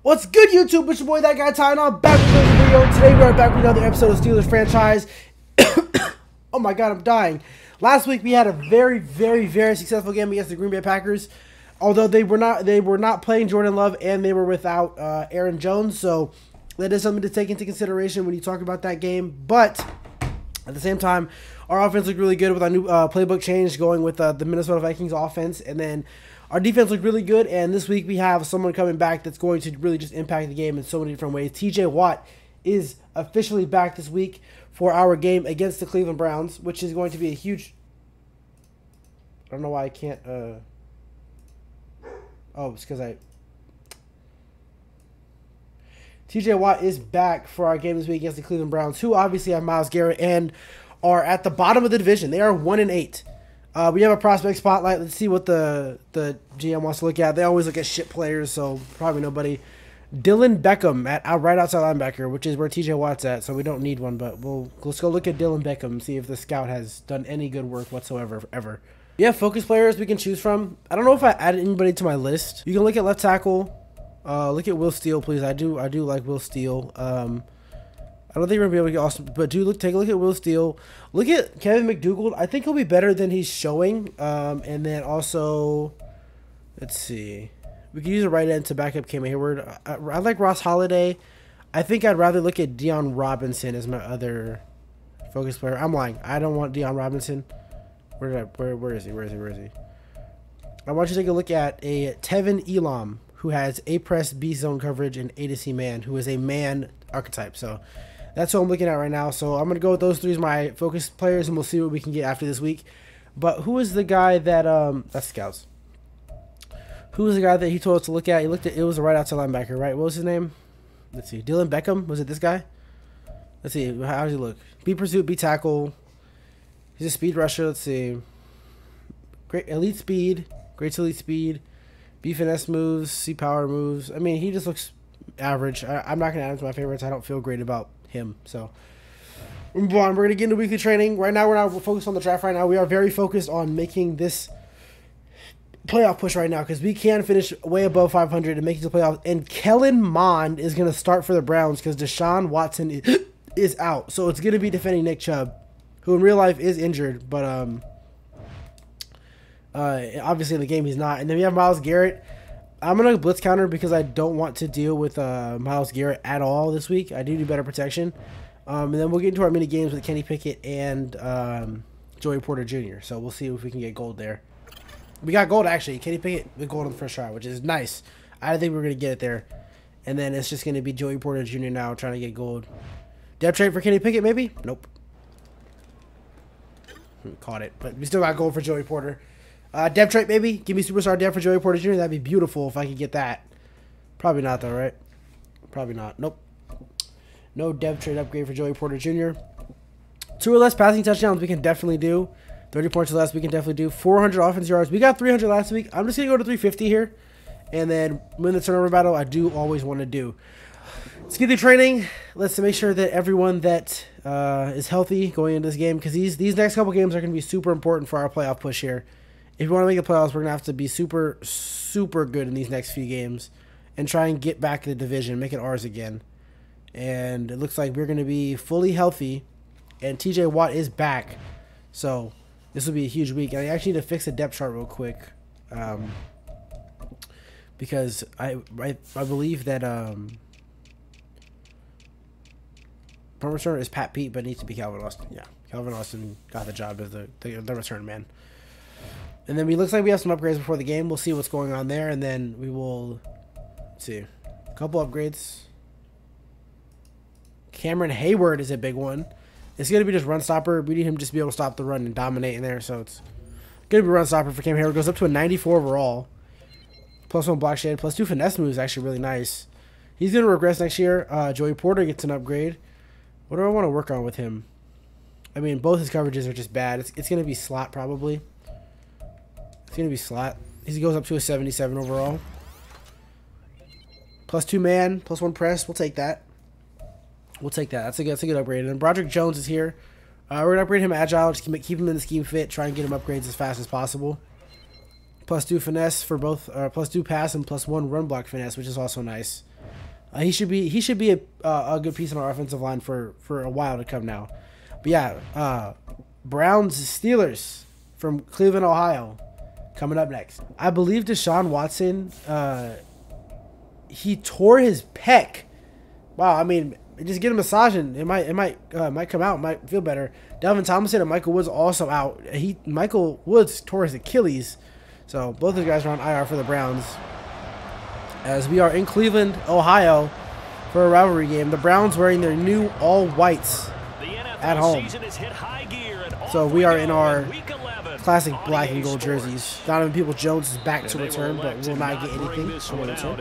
What's good, YouTube? It's your boy, That Guy Ty, and I'm back with another video. Today we are back with another episode of Steelers franchise. Oh my god, I'm dying. Last week we had a very successful game against the Green Bay Packers. Although they were not playing Jordan Love and they were without Aaron Jones, so that is something to take into consideration when you talk about that game. But at the same time, our offense looked really good with our new playbook change, going with the Minnesota Vikings offense, and then our defense looked really good. And this week we have someone coming back that's going to really just impact the game in so many different ways. TJ Watt is officially back this week for our game against the Cleveland Browns, which is going to be a huge... I don't know why I can't... Oh, it's because TJ Watt is back for our game this week against the Cleveland Browns, who obviously have Myles Garrett and are at the bottom of the division. They are 1-8. We have a prospect spotlight. Let's see what the GM wants to look at. They always look at shit players, so probably nobody. Dylan Beckham at right outside linebacker, which is where TJ Watt's at, so we don't need one, but let's go look at Dylan Beckham and see if the scout has done any good work whatsoever ever. Yeah, focus players we can choose from. I don't know if I added anybody to my list. You can look at left tackle. Look at Will Steele, please. I do like Will Steele. I don't think we're gonna be able to get Austin, but take a look at Will Steele. Look at Kevin McDougal. I think he'll be better than he's showing. And then also, let's see, we can use a right end to back up Cam Hayward. I like Ross Holiday. I think I'd rather look at Deion Robinson as my other focus player. I'm lying. I don't want Deion Robinson. Where is he? I want you to take a look at a Tevin Elam, who has A press, B zone coverage, and A to C man, who is a man archetype. So that's what I'm looking at right now. So I'm going to go with those three as my focus players, and we'll see what we can get after this week. But who is the guy that, that's scouts. Who was the guy that he told us to look at? It was a right outside linebacker, right? What was his name? Let's see. Dylan Beckham? Was it this guy? Let's see. How does he look? B pursuit, B tackle. He's a speed rusher. Let's see. Great elite speed. Great to elite speed. B finesse moves. C power moves. I mean, he just looks average. I'm not going to add him to my favorites. I don't feel great about him. So, we're going to get into weekly training. Right now, we're not focused on the draft right now. We are very focused on making this playoff push right now, because we can finish way above 500 and make it to the playoffs. And Kellen Mond is going to start for the Browns because Deshaun Watson is out. So, it's going to be defending Nick Chubb, who in real life is injured, but obviously in the game he's not. And then we have Myles Garrett. I'm going to blitz counter because I don't want to deal with Myles Garrett at all this week. I do better protection. And then we'll get into our mini games with Kenny Pickett and Joey Porter Jr. So we'll see if we can get gold there. We got gold, actually. Kenny Pickett with gold on the first try, which is nice. I didn't think we were going to get it there. And then it's just going to be Joey Porter Jr. now trying to get gold. Depth trade for Kenny Pickett, maybe? Nope. Caught it, but we still got gold for Joey Porter. Depth trade, maybe. Give me superstar depth for Joey Porter Jr. That'd be beautiful if I could get that. Probably not, though, right? Probably not. Nope. No depth trade upgrade for Joey Porter Jr. 2 or less passing touchdowns we can definitely do. 30 points or less we can definitely do. 400 offense yards. We got 300 last week. I'm just going to go to 350 here. And then win the turnover battle, I do always want to do. Let's get the training. Let's make sure that everyone that is healthy going into this game, because these next couple games are going to be super important for our playoff push here. If we want to make the playoffs, we're going to have to be super good in these next few games and try and get back in the division, make it ours again. And it looks like we're going to be fully healthy, and TJ Watt is back. So this will be a huge week. And I actually need to fix the depth chart real quick, because I believe that punt returner is Pat Pete, but it needs to be Calvin Austin. Yeah, Calvin Austin got the job as the return man. And then it looks like we have some upgrades before the game. We'll see what's going on there, and then we will see a couple upgrades. Cameron Hayward is a big one. It's going to be just run stopper. We need him just to be able to stop the run and dominate in there. So it's going to be run stopper for Cam Hayward. Goes up to a 94 overall. +1 block shed. +2 finesse move is actually really nice. He's going to regress next year. Joey Porter gets an upgrade. What do I want to work on with him? I mean, both his coverages are just bad. It's going to be slot probably. It's going to be slot. He goes up to a 77 overall. +2 man, +1 press. We'll take that. That's a good upgrade. And then Broderick Jones is here. We're going to upgrade him agile. Just keep him in the scheme fit. Try and get him upgrades as fast as possible. +2 finesse for both, +2 pass and +1 run block finesse, which is also nice. He should be a good piece on our offensive line for a while to come now. But yeah, Browns Steelers from Cleveland, Ohio, coming up next. I believe Deshaun Watson, he tore his pec. Wow, I mean, just get a massage and it might come out, might feel better. Delvin Tomlinson and Michael Woods also out. Michael Woods tore his Achilles, so both of the guys are on IR for the Browns. As we are in Cleveland, Ohio, for a rivalry game. The Browns wearing their new all whites at home. So we are in our classic black and gold jerseys. Donovan Peoples-Jones is back to return, but will not get anything from the return.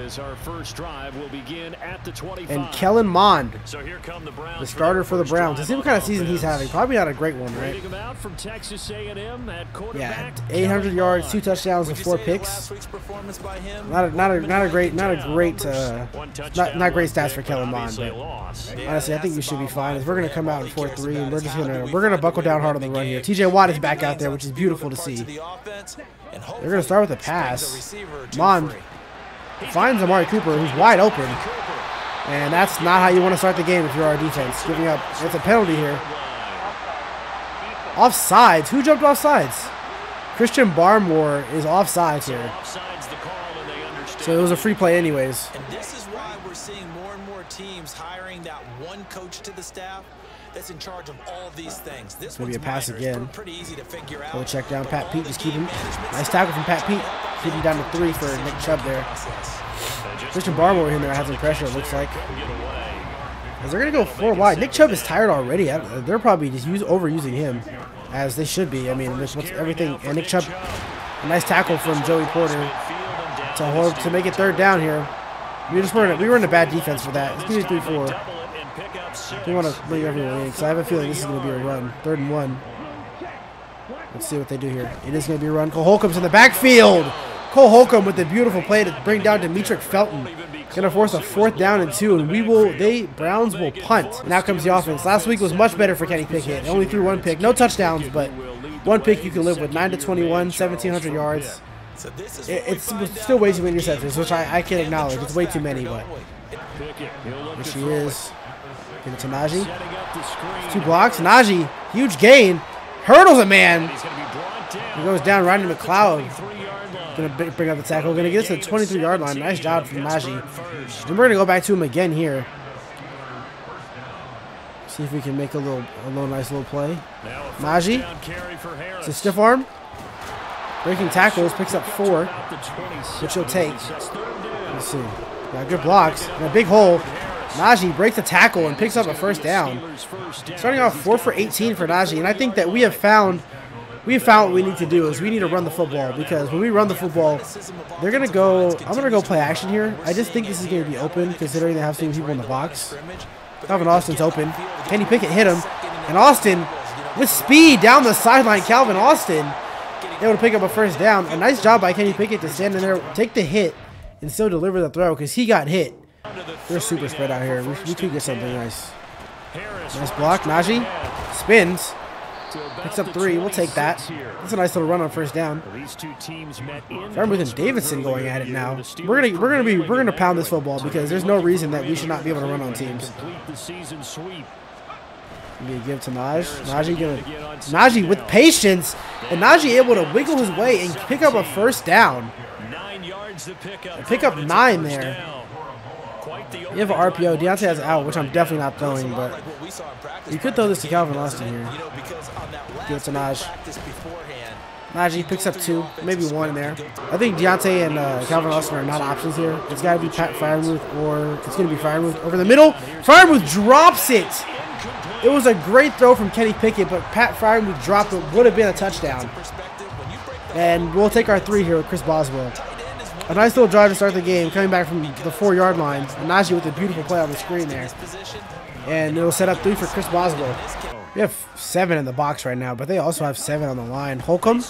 And Kellen Mond, the starter for the Browns. Let's see what kind of season he's having. Probably not a great one, right? Yeah, 800 yards, 2 touchdowns, and 4 picks. Not great stats for Kellen Mond, but honestly, I think we should be fine. We're gonna come out in 4-3, and we're gonna buckle down hard on the run here. TJ Watt is back out there, which is beautiful to see. They're going to start with a pass. Mond finds Amari Cooper, who's wide open. And that's not how you want to start the game if you're our defense. Giving up. It's a penalty here. Offsides. Who jumped offsides? Christian Barmore is offsides here. So it was a free play anyways. And this is why we're seeing more and more teams hiring that one coach to the staff that's in charge of all these things. This will be a pass again. Pretty easy to figure out. We'll check down Pat Pete. Just keep him. Nice tackle from Pat Pete. Keep him down to 3 for Nick Chubb there. Christian Barmore in there has some pressure, it looks like. As they're going to go 4 wide. Nick Chubb is tired already. They're probably just overusing him, as they should be. I mean, what's everything. And Nick Chubb, a nice tackle from Joey Porter to make it 3rd down here. We were in a bad defense for that. It's going to be 3-4. We want to bring everyone in, because I have a feeling this is going to be a run. 3rd and 1. Let's see what they do here. It is going to be a run. Cole Holcomb's in the backfield. Cole Holcomb with the beautiful play to bring down Demetric Felton. Going to force a 4th down and 2, and Browns will punt. And now comes the offense. Last week was much better for Kenny Pickett. They only threw 1 pick. No touchdowns, but 1 pick you can live with. 9-21, 1,700 yards. It's still way too many interceptions, which I can acknowledge. It's way too many, but here she is. Give it to Najee. 2 blocks. Najee, huge gain. Hurdles a man. He goes down. Rodney McLeod going to bring up the tackle. Going to get to the 23-yard line. Nice job from Najee. And we're going to go back to him again here. See if we can make a nice little play. Najee. It's a stiff arm. Breaking tackles. Picks up 4, which he'll take. Let's see. Got good blocks. And a big hole. Najee breaks the tackle and picks up a 1st down. Starting off 4 for 18 for Najee, and I think that we have found what we need to do is we need to run the football, because when we run the football, they're gonna go. I'm gonna go play action here. I just think this is gonna be open, considering they have so many people in the box. Calvin Austin's open. Kenny Pickett hit him, and Austin with speed down the sideline. Calvin Austin able to pick up a 1st down. A nice job by Kenny Pickett to stand in there, take the hit, and still deliver the throw, because he got hit. They're super spread out here. We could get something nice. Nice block. Najee spins. Picks up 3. We'll take that. That's a nice little run on 1st down. Farmouth and Davidson going at it now. We're gonna pound this football, because there's no reason that we should not be able to run on teams. Maybe give to Najee with patience, and Najee able to wiggle his way and pick up a 1st down. Pick up 9 there. You have an RPO. Deontay has out, which I'm definitely not throwing, but you could throw this to Calvin Austin here. Give it to Najee. Najee picks up 2, maybe 1 in there. I think Deontay and Calvin Austin are not options here. It's got to be Pat Freiermuth, or it's going to be Freiermuth over the middle. Freiermuth drops it. It was a great throw from Kenny Pickett, but Pat Freiermuth dropped it. Would have been a touchdown. And we'll take our 3 here with Chris Boswell. A nice little drive to start the game, coming back from the 4-yard line. And Najee with a beautiful play on the screen there. And it'll set up 3 for Chris Boswell. We have 7 in the box right now, but they also have 7 on the line. Holcomb.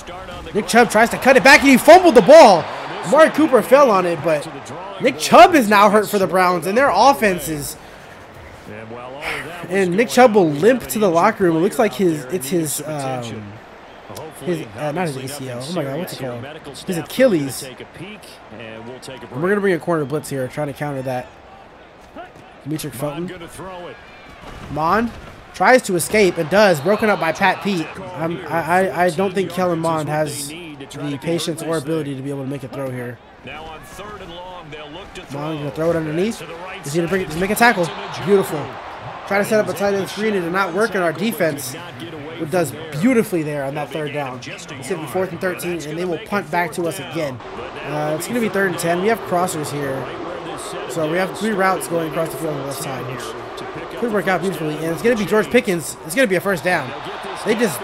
Nick Chubb tries to cut it back, and he fumbled the ball. Amari Cooper fell on it, but Nick Chubb is now hurt for the Browns, and their offense is... And Nick Chubb will limp to the locker room. It looks like it's his his not his ACL. Oh my God, what's it called? His Achilles. And we're gonna bring a corner blitz here, trying to counter that. Dimitri Felton. Mond tries to escape and does, broken up by Pat Pete. I don't think Kellen Mond has the patience or ability to be able to make a throw here. Mond gonna throw it underneath. He's gonna bring it, just make a tackle. Beautiful. Try to set up a tight end screen, and it did not work in our defense. It does beautifully there on that third down. It's going to be 4th and 13, and they will punt back to us again. It's going to be 3rd and 10. We have crossers here. So we have 3 routes going across the field on the left side, which could work out beautifully. And it's going to be George Pickens. It's going to be a first down. They just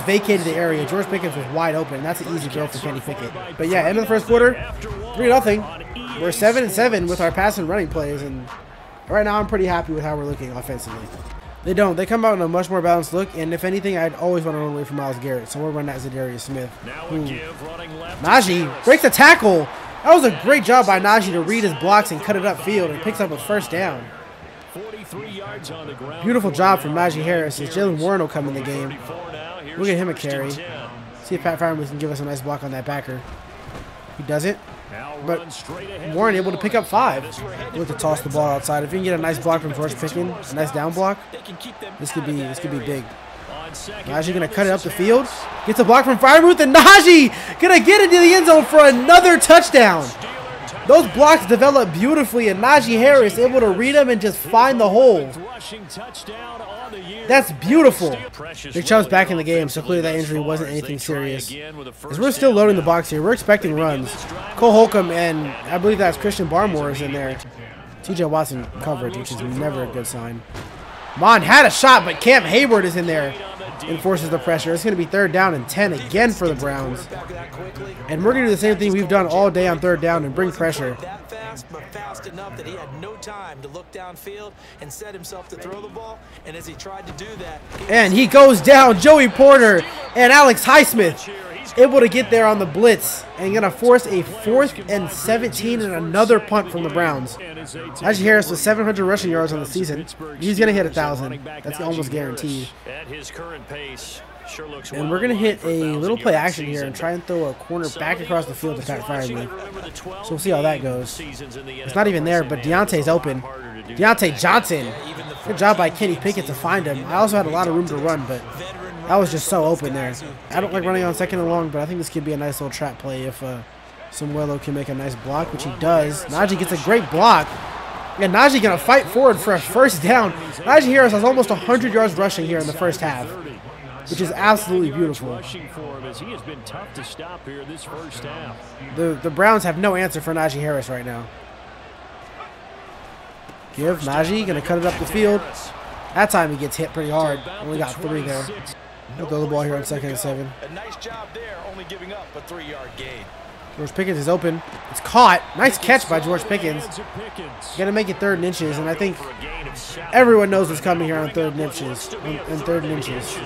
vacated the area. George Pickens was wide open. And that's an easy throw for Kenny Pickett. But yeah, end of the first quarter, 3-0. We're 7-7 with our pass and running plays, and right now I'm pretty happy with how we're looking offensively. They come out in a much more balanced look, and if anything, I'd always want to run away from Myles Garrett, so we'll run that Zadarius Smith. Najee breaks the tackle. That was a great job by Najee to read his blocks and cut it upfield, and picks up a first down. Beautiful job from Najee Harris, as Jalen Warren will come in the game. We'll get him a carry. See if Pat Freiermuth can give us a nice block on that backer. He doesn't. But Warren able to pick up 5. Look to toss the ball outside. If you can get a nice block from George Pickens, a nice down block, this could be big. Najee gonna cut it up the field. Gets a block from Freiermuth, and Najee gonna get into the end zone for another touchdown. Those blocks develop beautifully, and Najee Harris able to read them and just find the hole. That's beautiful. Big Chubb's back in the game, so clearly that injury wasn't anything serious. As we're still loading the box here, we're expecting runs. Cole Holcomb and I believe that's Christian Barmore is in there. TJ Watson coverage, which is never a good sign. Mond had a shot, but Cam Hayward is in there and forces the pressure. It's going to be 3rd down and 10 again for the Browns. And we're going to do the same thing we've done all day on 3rd down and bring pressure. Fast enough that he had no time to look downfield and set himself to throw the ball. And as he tried to do that, and he goes down. Joey Porter and Alex Highsmith able to get there on the blitz and going to force a 4th and 17 and another punt from the Browns. Najee Harris with 700 rushing yards on the season. He's going to hit 1,000. That's almost guaranteed. And we're going to hit a little play action here and try and throw a corner back across the field to Pat Freiermuth. So we'll see how that goes. It's not even there, but Deontay's open. Deontay Johnson. Good job by Kenny Pickett to find him. I also had a lot of room to run, but that was just so open there. I don't like running on 2nd and long, but I think this could be a nice little trap play if Samuelo can make a nice block, which he does. Najee gets a great block. And Najee going to fight forward for a first down. Najee Harris has almost 100 yards rushing here in the first half, which is absolutely beautiful. The Browns have no answer for Najee Harris right now. Give Najee, going to cut it up the field. That time he gets hit pretty hard. Only got 3 there. He'll throw the ball here on 2nd and 7. a nice job there, only giving up a 3-yard gain. George Pickens is open. It's caught. Nice catch by George Pickens. Going to make it 3rd and inches, and I think everyone knows what's coming here on 3rd and inches. And 3rd and inches.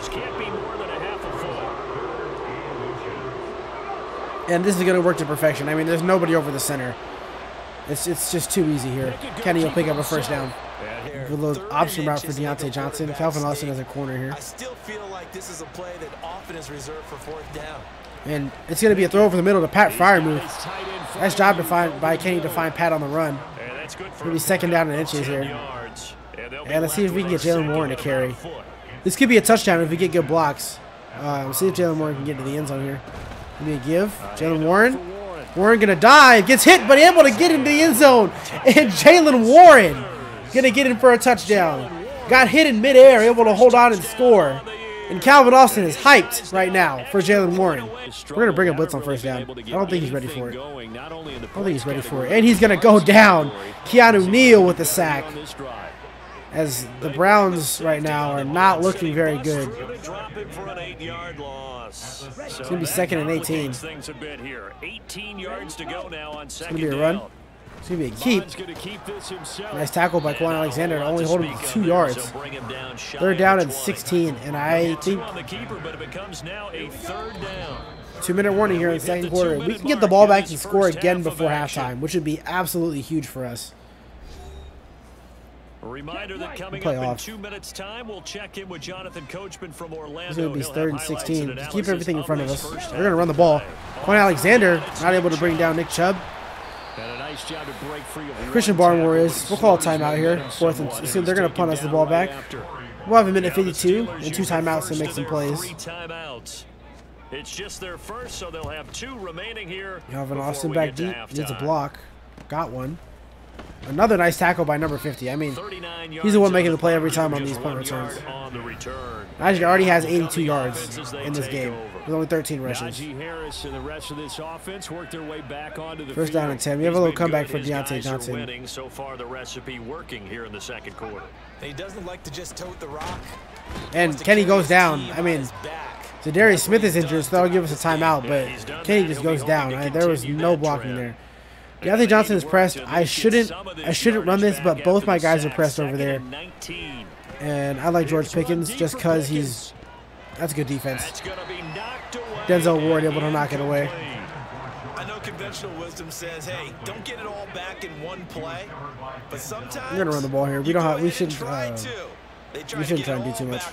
And this is going to work to perfection. I mean, there's nobody over the center. It's just too easy here. Kenny will pick up a first down. A little option route for Deontay Johnson. Calvin Austin as a corner here. I still feel like this is a play that often is reserved for 4th down. And it's going to be a throw over the middle to Pat Freiermuth. Nice job by Kenny to find Pat on the run. It'll be 2nd down and inches here. And let's see if we can get Jalen Warren to carry. This could be a touchdown if we get good blocks. Let's see if Jalen Warren can get to the end zone here. Give me a give. Jalen Warren. Warren going to dive. Gets hit, but able to get into the end zone. And Jalen Warren going to get in for a touchdown. Got hit in midair, able to hold on and score. And Calvin Austin is hyped right now for Jalen Warren. We're going to bring a blitz on first down. I don't think he's ready for it. And he's going to go down. Keanu Neal with the sack. As the Browns right now are not looking very good. It's going to be 2nd and 18. It's going to be a run. It's going to be a keep. Nice tackle by Quan Alexander to only hold him to 2 yards. 3rd down and 16, and I think 2-minute warning here in the 2nd quarter. We can get the ball back and score again before halftime, which would be absolutely huge for us. Reminder that coming Play up off. in 2 minutes time, we'll check in with Jonathan Coachman from Orlando. It's going to be He'll 3rd have and highlights 16. and Just keep everything in analysis front of of us. this first They're going to run the ball. Quan Alexander not able to bring down Nick Chubb. And a nice job to break free of Christian Barmore is. We'll call a timeout here. 4th and soon they're going to punt us the ball back. We'll have a minute 52 and 2 timeouts to make some plays. It's just their first, so they'll have 2 remaining here. Calvin Austin back deep. Needs a block. Got one. Another nice tackle by number 50. I mean, he's the one making the play every time on these punt returns. Najee already has 82 yards in this game with only 13 rushes. First down and 10. We have a little comeback for Deontay Johnson. So far, the recipe working here in the second quarter. He doesn't like to just tote the rock. And Kenny goes down. I mean, Zadarius Smith is injured, so that'll give us a timeout, but Kenny just goes down. There was no blocking there. Deontay Johnson is pressed. I shouldn't run this, but both my guys are pressed over there. And I like George Pickens just because that's a good defense. Denzel Ward able to knock it away. I know conventional wisdom says, hey, don't get it all back in one play, but sometimes we're gonna run the ball here. We shouldn't try and do too much.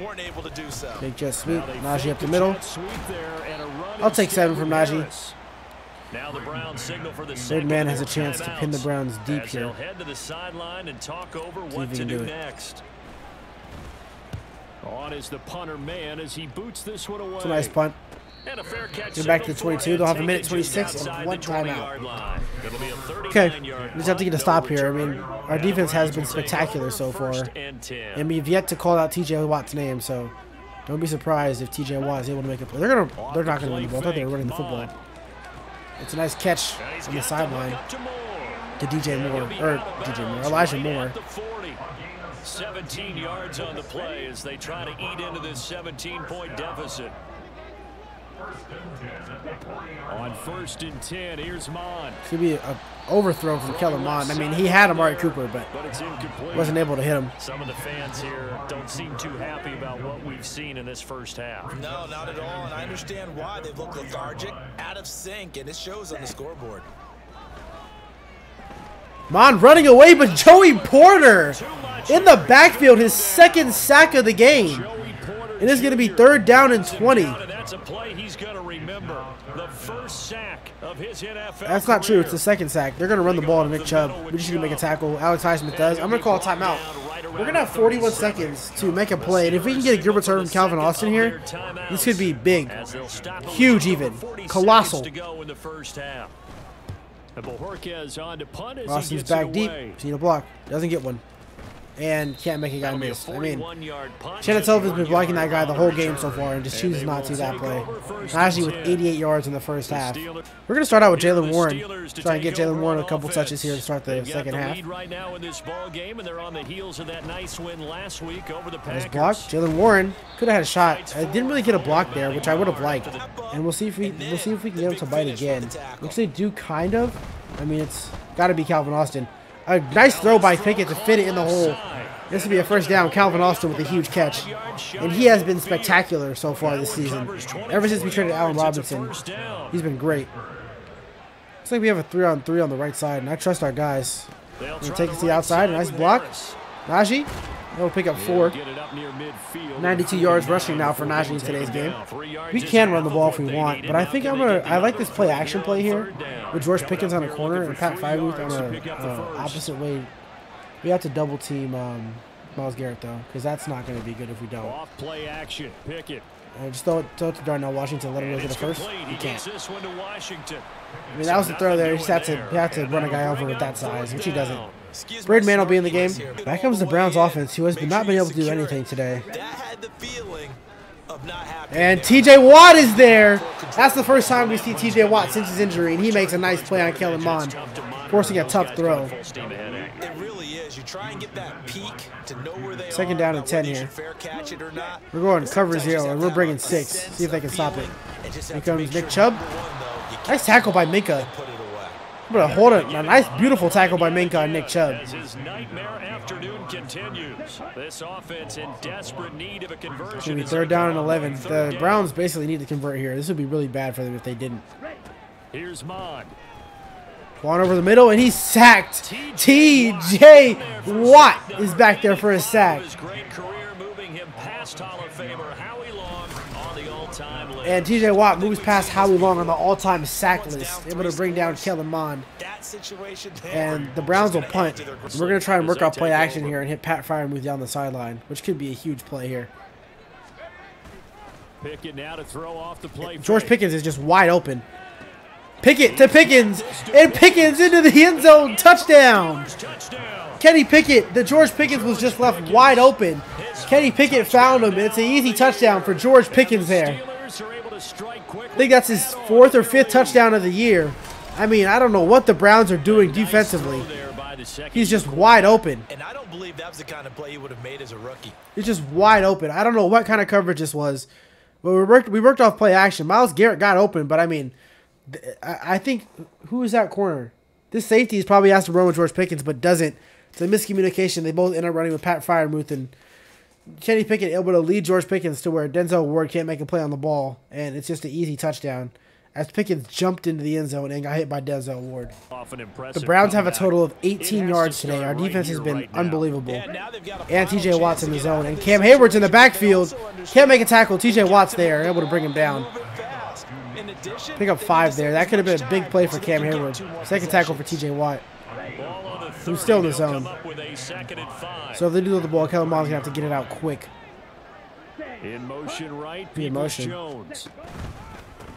Weren't able to do so. Big jet sweep. Najee up the middle. I'll take 7 from Najee. Now the Browns signal for the third man has a chance to pin the Browns deep here. Head to the sideline and talk over what to do next. On is the punter man as he boots this one away. It's a nice punt. And a fair catch. Get back to the 22. They'll have a minute 26 and 1 timeout. Okay, we just have to get a stop here. I mean, our defense has been spectacular so far, and we've yet to call out T.J. Watt's name. So don't be surprised if T.J. Watt is able to make a play. They're not gonna run the ball. I thought they were running the football. It's a nice catch on the sideline to Elijah Moore. 17 yards on the play as they try to eat into this 17-point deficit. On 1st and 10, here's Mond. It's going to be an overthrow from Kellen Mond. I mean, he had Amari Cooper, but wasn't able to hit him. Some of the fans here don't seem too happy about what we've seen in this first half. No, not at all, and I understand why. They look lethargic, out of sync, and it shows on the scoreboard. Mond running away, but Joey Porter in the backfield, his 2nd sack of the game. And it's going to be 3rd down and 20. That's a play he's going to remember. The first sack of his NFL That's not true. It's the 2nd sack. They're going to run the ball to Nick Chubb. We just need to make a tackle. Alex Highsmith does. I'm going to call a timeout. We're going to have 41 seconds to make a play. And if we can get a good return from Calvin Austin here, this could be big. Huge even. Colossal. Austin's back deep. Seen a block. Doesn't get one. And can't make a guy miss. I mean, Shannon Sullivan's been blocking that guy the whole game so far and just chooses not to that play. Najee with 88 yards in the first half. We're going to start out with Jalen Warren. Try and get Jalen Warren a couple touches here to start the second half. Nice block. Jalen Warren could have had a shot. I didn't really get a block there, which I would have liked. And we'll see if we can get him to bite again. Which they do kind of. I mean, it's got to be Calvin Austin. A nice throw by Pickett to fit it in the hole. This will be a first down. Calvin Austin with a huge catch. And he has been spectacular so far this season. Ever since we traded Allen Robinson, he's been great. Looks like we have a 3-on-3 on the right side, and I trust our guys. We'll take it to the outside. Nice block. Najee. He'll pick up 4. 92 yards rushing now for Najee in today's game. We can run the ball if we want, but I think I like this play action play here with George Pickens on the corner and Pat Freiermuth on the opposite way. We have to double team Myles Garrett though, because that's not going to be good if we don't. Off play action, Pickett. Just throw it to Darnell Washington. Let him go to the first. He can't. This one to Washington. I mean, that was the throw there. You just have to run a guy over with that size, which he doesn't. Braidman will be in the game. Back comes the Browns offense, who has not been able to do anything today. And T.J. Watt is there. That's the first time we see T.J. Watt since his injury, and he makes a nice play on Kellen Mond, forcing a tough throw. It really is. You try and get that peak to know where they 2nd down and 10 here. We're going cover 0, and we're bringing 6. See if they can stop it. Here comes Nick Chubb. Nice tackle by Minka. I'm going to hold it. A nice, beautiful tackle by Minka and Nick Chubb. As his nightmare afternoon continues, this offense in desperate need of a conversion. It's going to be 3rd down and 11. The Browns basically need to convert here. This would be really bad for them if they didn't. Here's Mond. Going over the middle, and he's sacked. T.J. Watt is back there for a sack. And T.J. Watt moves past Howie Long on the all-time sack list, able to bring down Kellen Mond. And the Browns will punt. We're going to try and work off play action here and hit Pat Freiermuth down the sideline, which could be a huge play here. Pickett now to throw off the play. George Pickens is just wide open. Pickett to Pickens, and Pickens into the end zone. Touchdown. Kenny Pickett, the George Pickens was just left wide open. Kenny Pickett found him. It's an easy touchdown for George Pickens there. I think that's his 4th or 5th touchdown of the year. I mean, I don't know what the Browns are doing defensively. He's just wide open. And I don't believe that was the kind of play he would have made as a rookie. He's just wide open. I don't know what kind of coverage this was. But we worked off play action. Myles Garrett got open, but I mean, I think, who is that corner? This safety is probably asked to run with George Pickens, but doesn't. It's a miscommunication. They both end up running with Pat Freiermuth, and Kenny Pickett able to lead George Pickens to where Denzel Ward can't make a play on the ball, and it's just an easy touchdown as Pickens jumped into the end zone and got hit by Denzel Ward. The Browns have a total of 18 yards today. Our defense has been unbelievable. And T.J. Watt's in the zone, and Cam Hayward's in the backfield. Can't make a tackle. T.J. Watt's there, able to bring him down. Pick up 5 there. That could have been a big play for Cam Hayward. Second tackle for T.J. Watt. Who's still in the zone. So if they do the ball, Kellen Mond's going to have to get it out quick. In motion right. Be in motion.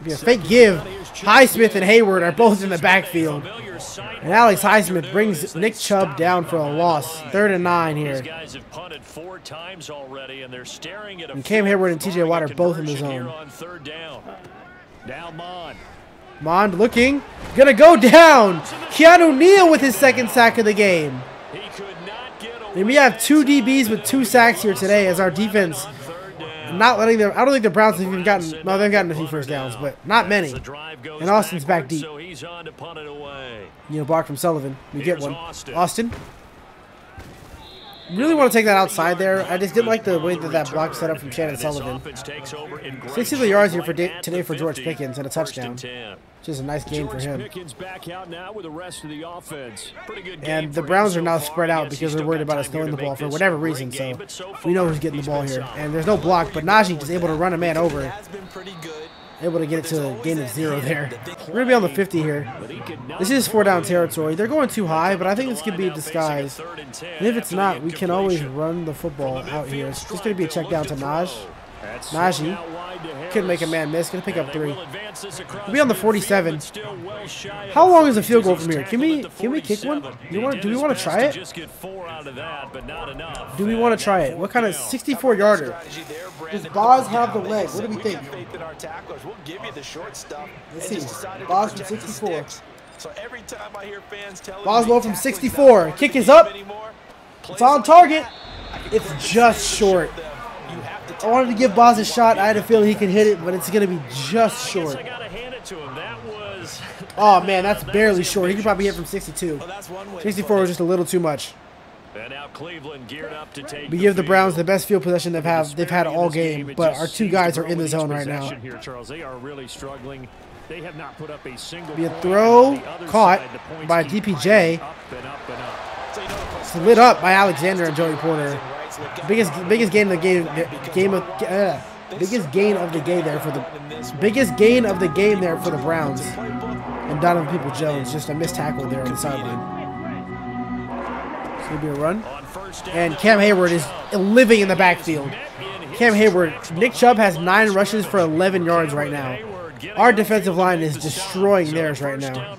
Be a fake give. Highsmith and Hayward are both in the backfield. And Alex Highsmith brings Nick Chubb down for a loss. 3rd and 9 here. And Cam Hayward and T.J. Watt are both in the zone. Mond looking. Gonna go down. Keanu Neal with his 2nd sack of the game. And we have 2 DBs with 2 sacks here today as our defense not letting them. I don't think the Browns have even gotten. No, they've gotten a few first downs, but not many. And Austin's back deep. Block from Sullivan. We get one. Austin. Really want to take that outside there. I just didn't like the way that block set up from Shannon Sullivan. 60 yards here for today for George Pickens and a touchdown. Just a nice game for him. And the Browns are now spread out because they're worried about us throwing the ball for whatever reason. So we know who's getting the ball here. And there's no block, but Najee is able to run a man over. Able to get it to a gain of 0 there. We're going to be on the 50 here. This is 4-down territory. They're going too high, but I think this could be a disguise. And if it's not, we can always run the football out here. It's just going to be a check down to Najee. Couldn't make a man miss. Going to pick up 3. We'll be on the 47. How long is the field goal from here? Can we kick one? Do we want to try it? Do we want to try it? What kind of 64-yarder? Does Boz have the leg? What do we think? Let's see. Boz from 64. Boswell from 64. Kick is up. It's on target. It's just short. I wanted to give Boz a shot. I had a feeling he could hit it, but it's going to be just short. Oh, man, that's barely short. He could probably hit from 62. 64 was just a little too much. We give the Browns the best field possession they've had all game, but our 2 guys are in the zone right now. Be a throw caught by DPJ. Slid up by Alexander and Joey Porter. Biggest gain of the game. Biggest gain of the game there for the Browns. And Donovan Peoples-Jones, just a missed tackle there on the sideline. It's going to be a run. And Cam Hayward is living in the backfield. Cam Hayward, Nick Chubb has 9 rushes for 11 yards right now. Our defensive line is destroying theirs right now.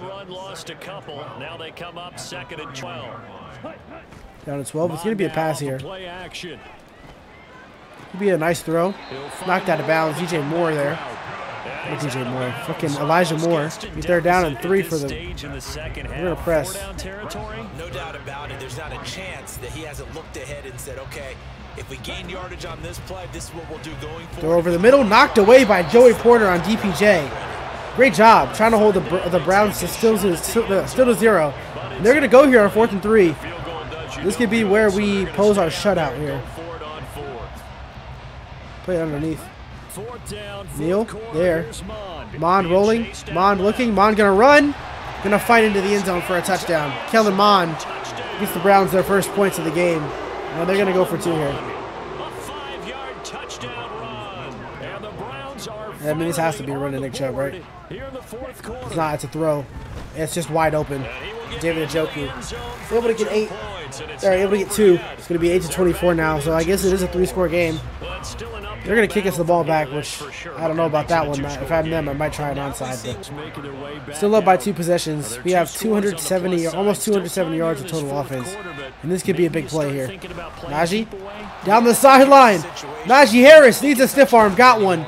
Down to 12. It's going to be a pass here. Could be a nice throw. Knocked out of bounds. DJ Moore there. Not DJ Moore. Fucking Elijah Moore. He's there down and 3 for the. We're going to press. No doubt about it. There's not a chance that he hasn't looked ahead and said, okay, if we gain yardage on this play, this is what we'll do going forward. Throw over the middle. Knocked away by Joey Porter on DPJ. Great job. Trying to hold the Browns to still to 0. And they're going to go here on 4th and 3. This could be where we pose our shutout here. Play it underneath. Neal, there. Mond rolling. Mond looking. Mond going to run. Gonna fight into the end zone for a touchdown. Kellen Mond gets the Browns their first points of the game. Now they're gonna go for 2 here. A 5-yard touchdown run. And the Browns are I mean, this has to be a run to Nick Chubb, right? here in the 4th quarter. It's not. It's a throw. It's just wide open. David Njoku. They're able to get 8. They're able to get 2. It's going to be 8-24 now. So I guess it is a 3-score game. They're going to kick us the ball back, which I don't know about that one. If I'm them, I might try an onside. But still up by 2 possessions. We have 270, almost 270 yards of total offense. And this could be a big play here. Najee down the sideline. Najee Harris needs a stiff arm. Got one.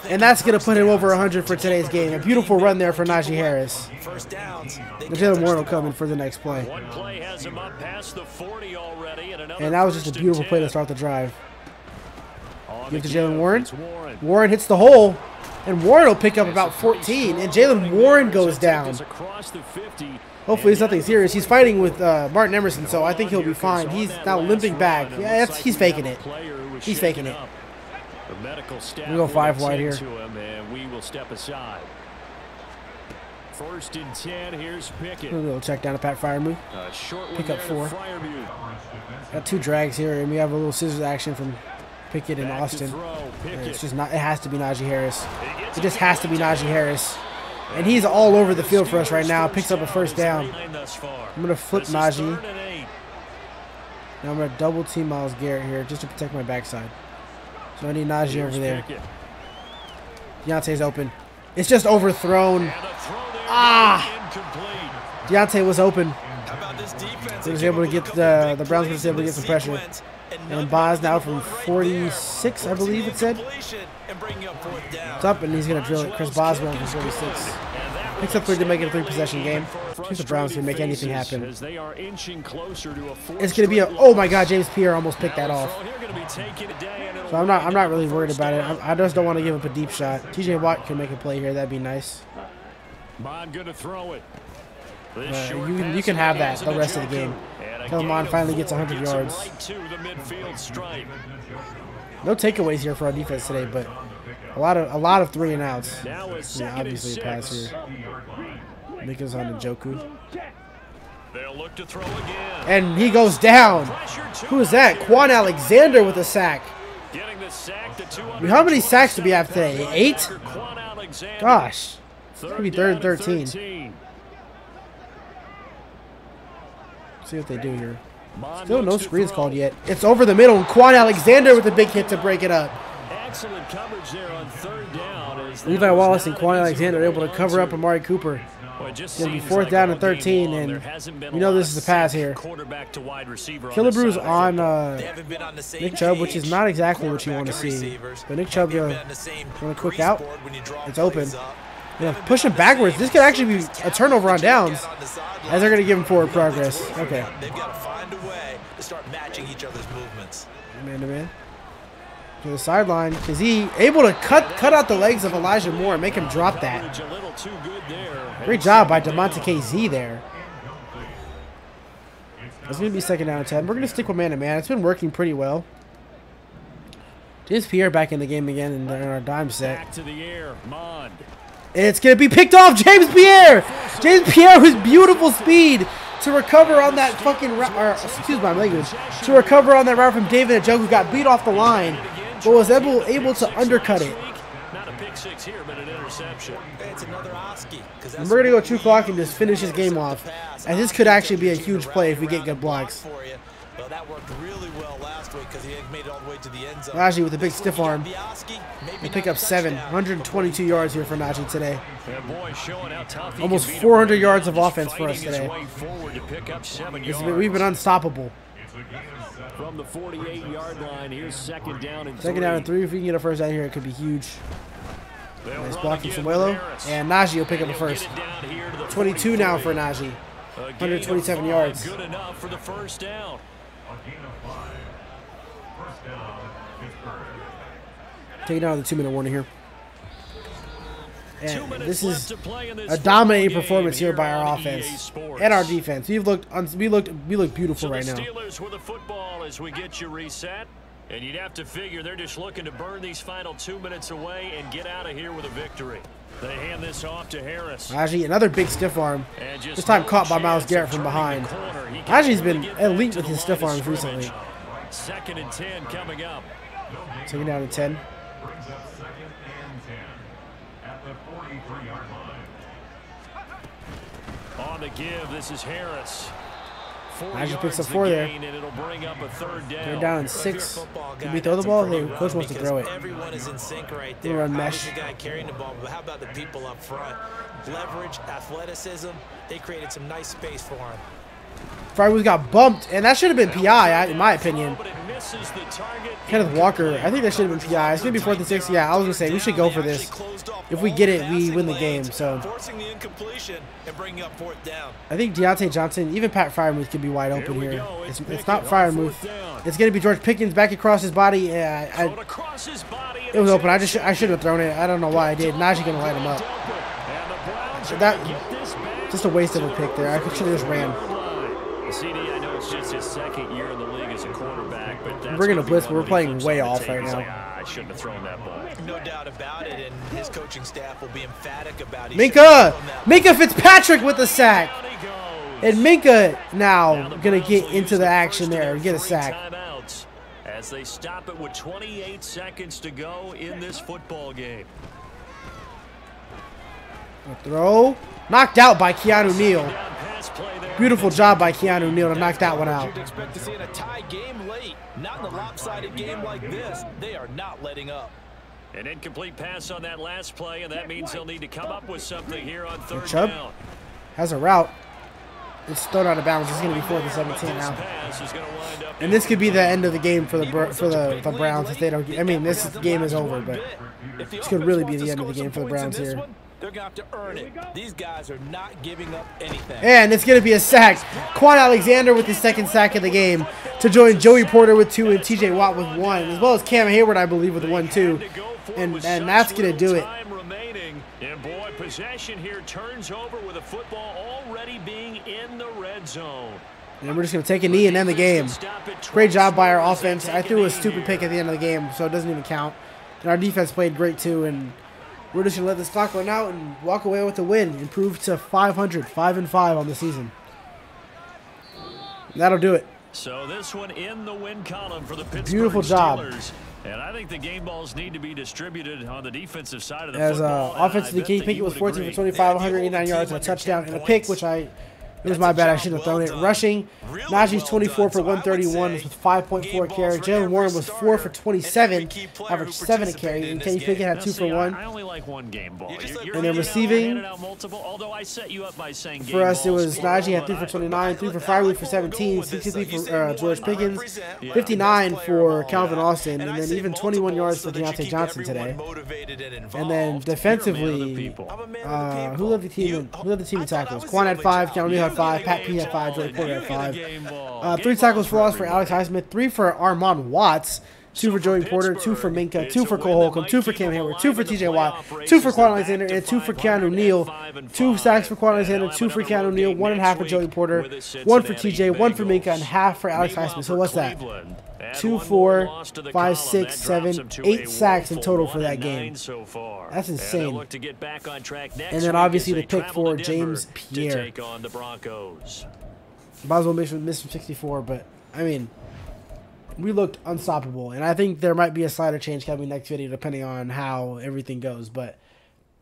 And that's going to put him over 100 for today's game. A beautiful run there for Najee Harris. And Jalen Warren will come in for the next play. And that was just a beautiful play to start the drive. Give to Jalen Warren. Warren hits the hole. And Warren will pick up about 14. And Jalen Warren goes down. Hopefully it's nothing serious. He's fighting with Martin Emerson, so I think he'll be fine. He's now limping back. Yeah, he's faking it. He's faking it. We go 5 wide here. We will step aside. 1st and 10. Here's Pickett. A little check down to Pat Freiermuth. Pick up 4. Got 2 drags here, and we have a little scissors action from Pickett and Austin. It's just not. It has to be Najee Harris. It just has to be Najee Harris. And he's all over the field for us right now. Picks up a 1st down. I'm gonna flip Najee. Now I'm gonna double team Myles Garrett here just to protect my backside. So I need Najee over there. Deontay's open. It's just overthrown. Ah! Deontay was open. He was able to get the Browns was able to get some pressure. And Boz now from 46, I believe it said. It's up, and he's going to drill it. Chris Boswell from 46. Picks up 3 to make it a 3-possession game. If the Browns can make anything happen. It's going to be a... Oh, my God, James Pierre almost picked that off. So I'm not really worried about it. I just don't want to give up a deep shot. T.J. Watt can make a play here. That'd be nice. Bond going to throw it. You can have that the rest of the game. Kellen Mond finally gets 100 yards. No takeaways here for our defense today, but a lot of 3 and outs. Yeah, obviously a pass here. Mika's on Njoku. They'll look to throw again. And he goes down. Who is that? Quan Alexander with a sack. How many sacks do we have today? 8? Gosh. It's going to be 3rd and 13. See what they do here. Still no screens called yet. It's over the middle. And Quan Alexander with a big hit to break it up. Excellent coverage there on 3rd down. Levi Wallace and Quan Alexander are able to cover up Amari Cooper. It's going to be 4th down and 13, and you know this is a pass here. Killebrew's on Nick Chubb, which is not exactly what you want to see. But Nick Chubb going to quick out. It's open. Yeah, push him backwards. This could actually be a turnover on downs, as they're going to give him forward progress. Okay. They've got to find a way to start matching each other's movements. Man to man. To the sideline, because he able to cut out the legs of Elijah Moore and make him drop that. Great job by DeMonte KZ there. It's going to be 2nd down and 10. We're going to stick with man to man. It's been working pretty well. James Pierre back in the game again in our dime set. Back to the air, Mond. It's going to be picked off. James Pierre! James Pierre with beautiful speed to recover on that fucking route. Excuse my language. To recover on that route from David Njoku, who got beat off the line, but was able to undercut it. Not a pick 6 here, but an interception. It's another Oski. And we're going to go 2 clock and just finish this game off. And this could actually be a huge play if we get good blocks. Well, that worked really well last week because he had made it all the way to the end zone. Najee with a big stiff arm. They pick up 7. 122 yards here for Najee today. Almost 400 yards of offense for us today. We've been unstoppable. From the 48-yard line, here's 2nd down and 2nd down and 3. If we can get a 1st down here, it could be huge. Nice block from Samuelo. And Najee will pick up a 1st. 22 now for Najee. 127 yards. Good enough for the 1st down. Taking down the 2-minute warning here. And this is a dominating performance here by our offense and our defense. We look beautiful right now. Steelers with the football as we get you reset. And you'd have to figure they're just looking to burn these final 2 minutes away and get out of here with a victory. They hand this off to Harris. Najee, another big stiff arm. This time caught by Myles Garrett from behind. Najee's been elite with his stiff arms recently. 2nd and 10 coming up. Taking down to 10. On the give, this is Harris. Najee picks up 4 there. And it'll bring up a 3rd down. They're down in 6. Can we throw the ball? The coach wants to throw it. Everyone is in sync right there. Run How mesh. is the guy carrying the ball, but how about the people up front? Leverage, athleticism. They created some nice space for him. Frywood got bumped, and that should have been PI, in my opinion. Kenneth Walker, I think that should have been PI. It's going to be 4th and 6. Yeah, I was going to say, we should go for this. If we get it, we win the game. So I think Deontay Johnson, even Pat Fryermuth could be wide open here. It's not Fryermuth. It's going to be George Pickens back across his body. Yeah, it was open. I should have thrown it. I don't know why I did. Najee going to light him up. That just a waste of a pick there. I should have just ran. CD, I know it's just his 2nd year in the league as a quarterback, but that's we're gonna blitz, but we're playing way off right now. Like, I shouldn't have thrown that ball. No doubt about it, and his coaching staff will be emphatic about it. Minka Fitzpatrick with the sack. And Minka now gonna get into the action there and get a sack. As they stop it with 28 seconds to go in this football game. Throw. Knocked out by Keanu Neal. Beautiful job by Keanu Neal to knock that one out. You'd expect to see in a tie game late, not in a lopsided game like this. They are not letting up. An incomplete pass on that last play, and that means they'll need to come up with something here on 3rd Chubb down. has a route. It's thrown out of bounds. It's going to be 4th and 17 now. And this could be the end of the game for the Browns if they don't. I mean, this game is over, but this could really be the end of the game for the Browns here. They're going to have to earn it. These guys are not giving up anything. And it's going to be a sack. Quan Alexander with his 2nd sack of the game to join Joey Porter with 2 and TJ Watt with 1, as well as Cam Hayward, I believe, with 1 too. And that's going to do it. And boy, possession here turns over with a football already being in the red zone. And we're just going to take a knee and end the game. Great job by our offense. I threw a stupid pick at the end of the game, so it doesn't even count. And our defense played great too, and we're just going to let this clock run out and walk away with the win. Improve to 500, 5-5 on the season. That'll do it. So this one in the win column for the Pittsburgh Beautiful job. Steelers. And I think the game balls need to be distributed on the defensive side of the As football. offensively, Kenny Pickett was 14 for 25, 189 yards, and a touchdown and a pick, which it was my bad. I shouldn't have thrown it. Rushing, Najee's 24 for 131 with 5.4 carry. Jalen Warren was 4 for 27, averaged 7 a carry. And Kenny Pickett had 2 for 1. I only like one game ball. And then receiving, Although I set you up by saying for us, it was Najee had 3 for 29, 3 for Fryermuth for 17, 63 for George Pickens, 59 for Calvin Austin, and then even 21 yards for Deontay Johnson today. And then defensively, who led the team in tackles? Quan had 5, Calvin had 5, Pat P had 5, Joey Porter had 5. 3 tackles for loss for Alex Highsmith, 3 for Armon Watts, 2 for Joey Porter, 2 for Minka, 2 for Cole Holcomb, 2 for Cam Hayward, 2 for TJ Watt, 2 for Quan Alexander, and 2 for Keanu Neal. 2 sacks for Quan Alexander, 2 for Keanu Neal, 1.5 for Joey Porter, 1 for TJ, 1 for Minka, and half for Alex Highsmith. So what's that? 2, 4, 5, 6, 7, 8 sacks in total for that game. That's insane. And then obviously the pick for James Pierre. Might as well miss from 64, but I mean, we looked unstoppable. And I think there might be a slider change coming next video depending on how everything goes. But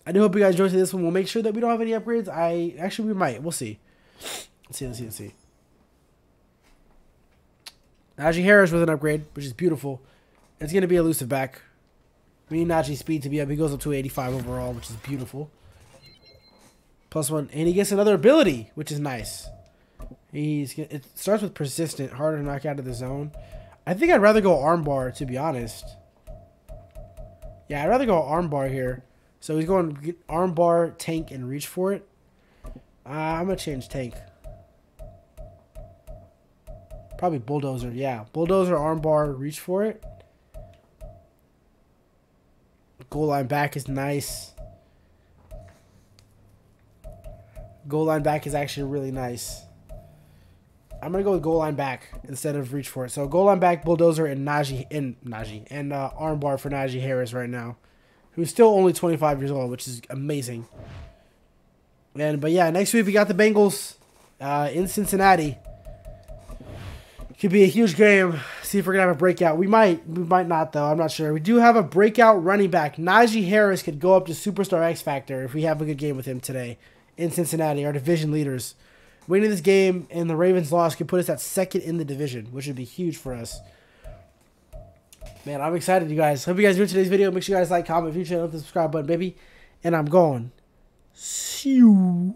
I do hope you guys enjoyed this one. We'll make sure that we don't have any upgrades. Actually, we might. We'll see. Let's see. Najee Harris with an upgrade, which is beautiful. It's going to be elusive back. We need Najee's speed to be up. He goes up to 85 overall, which is beautiful. +1. And he gets another ability, which is nice. It starts with persistent, harder to knock out of the zone. I think I'd rather go armbar, to be honest. Yeah, I'd rather go armbar here. So he's going armbar, tank, and reach for it. I'm going to change tank. Probably bulldozer, yeah. Bulldozer, armbar, reach for it. Goal line back is nice. Goal line back is actually really nice. I'm going to go with goal line back instead of reach for it. So goal line back, bulldozer, and armbar for Najee Harris right now. who's still only 25 years old, which is amazing. But yeah, next week we got the Bengals in Cincinnati. Could be a huge game. See if we're gonna have a breakout. We might not though. I'm not sure. We do have a breakout running back. Najee Harris could go up to Superstar X Factor if we have a good game with him today in Cincinnati. Our division leaders. Winning this game and the Ravens' loss could put us at second in the division, which would be huge for us. Man, I'm excited, you guys. Hope you guys enjoyed today's video. Make sure you guys like, comment, view channel, hit the subscribe button, baby. And I'm gone. See you.